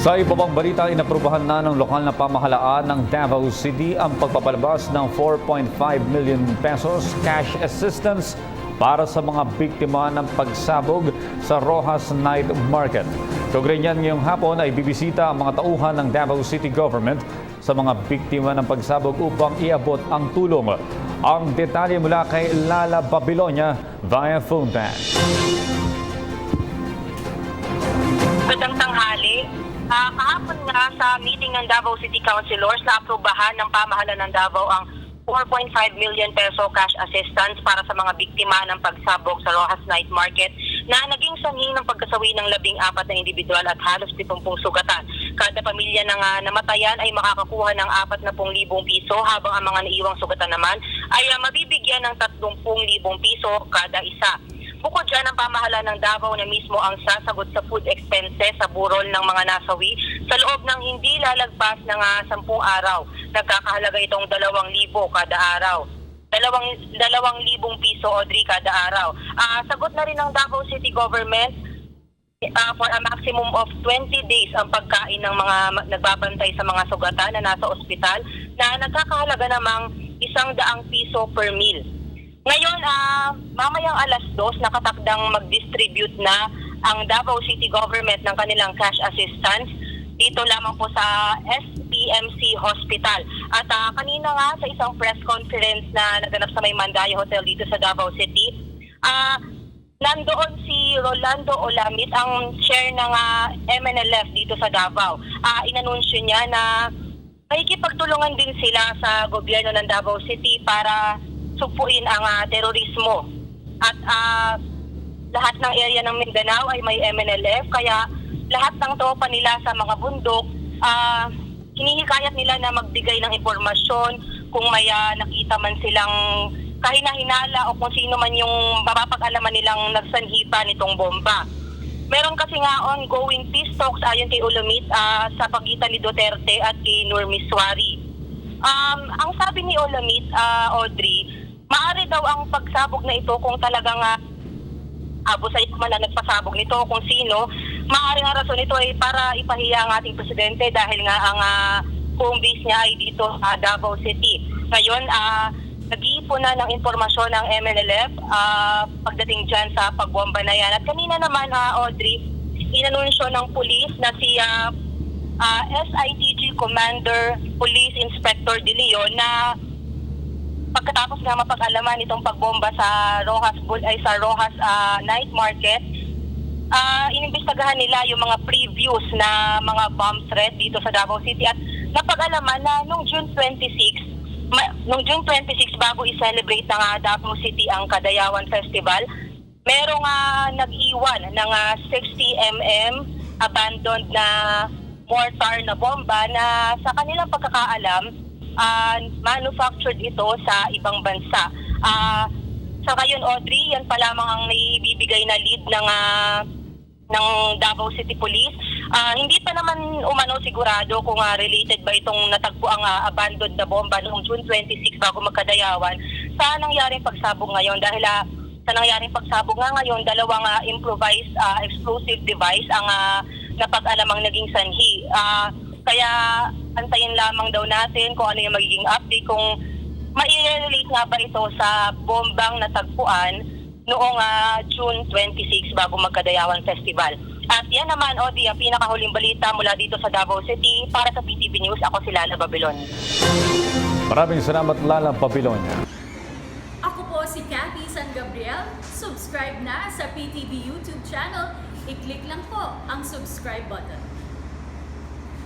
Sa iba pang balita, inaprubahan na ng lokal na pamahalaan ng Davao City ang pagpapalabas ng 4.5 million pesos cash assistance para sa mga biktima ng pagsabog sa Rojas Night Market. Kaugnay niyan ngayong hapon ay bibisita ang mga tauhan ng Davao City Government sa mga biktima ng pagsabog upang iabot ang tulong. Ang detalye mula kay Lala Babilonia via phone tag. Magandang tanghali. Kahapon nga sa meeting ng Davao City Councilors na aprubahan ng pamahalaan ng Davao ang 4.5 million peso cash assistance para sa mga biktima ng pagsabog sa Rojas Night Market na naging sanhi ng pagkasawi ng 14 na individual at halos 70 sugatan. Kada pamilya ng namatayan ay makakakuha ng 40,000 piso habang ang mga naiwang sugatan naman ay mabibigyan ng 30,000 piso kada isa. Bukod dyan, ang pamahalaan ng Davao na mismo ang sasagot sa food expenses sa burol ng mga nasawi sa loob ng hindi lalagpas ng 10 araw. Nagkakahalaga itong 2,000 kada araw. 2,000 piso, Audrey, kada araw. Sagot na rin ng Davao City Government for a maximum of 20 days ang pagkain ng mga nagbabantay sa mga sugatan na nasa ospital na nagkakahalaga namang 100 piso per meal. Ngayon, mamayang 2:00 nakatakdang mag-distribute na ang Davao City Government ng kanilang cash assistance dito lamang po sa SPMC Hospital. At kanina nga sa isang press conference na naganap sa May Mandayo Hotel dito sa Davao City, nandoon si Rolando Olamit, ang chair ng MNLF dito sa Davao. Inanunsyo niya na makikipagtulungan din sila sa gobyerno ng Davao City para supuin ang terorismo. At lahat ng area ng Mindanao ay may MNLF, kaya lahat ng tropa nila sa mga bundok, hinihikayat nila na magbigay ng impormasyon kung may nakita man silang kahina-hinala o kung sino man yung mapapag-alaman nilang nagsanhipa nitong bomba. Meron kasi nga ongoing peace talks ayon kay Olamit sa pagitan ni Duterte at kay Nur Miswari. Ang sabi ni Olamit, Audrey, maaari daw ang pagsabog na ito kung talagang abusay man na nagpasabog nito kung sino. Maaari ang rason nito ay para ipahiya ang ating presidente dahil nga ang home base niya ay dito sa Davao City. Ngayon, nag-iipon na ng impormasyon ng MNLF pagdating dyan sa pagbomba na yan. At kanina naman, Audrey, inanunsyo ng pulis na si SITG Commander Police Inspector De Leon na pagkatapos nga mapag-alaman itong pagbomba sa Rojas Night Market, inimbestagahan nila yung mga previous na mga bomb threat dito sa Davao City at napag-alaman na noong June 26 bago i-celebrate ng Davao City ang Kadayawan Festival, merong nag-iwan ng 60mm abandoned na mortar na bomba na sa kanilang pagkakaalam manufactured ito sa ibang bansa. Sa ngayon, Audrey, yan pa lamang ang naibibigay na lead ng Davao City Police. Hindi pa naman umano sigurado kung related ba itong natagpo ang abandoned na bomba noong June 26 bago magkadayawan sa nangyaring pagsabog ngayon. Dahil sa nangyaring pagsabog nga ngayon, 2 improvised explosive device ang napag-alamang naging sanhi. Kaya antayin lamang daw natin kung ano yung magiging update, kung mai-relate nga ba ito sa bombang natagpuan noong June 26 bago magkadayawan festival. At yan naman, Odi, ang pinakahuling balita mula dito sa Davao City. Para sa PTV News, ako si Lala Babilonia. Maraming salamat, Lala Babilonia. Ako po si Cathy San Gabriel. Subscribe na sa PTV YouTube channel. I-click lang po ang subscribe button.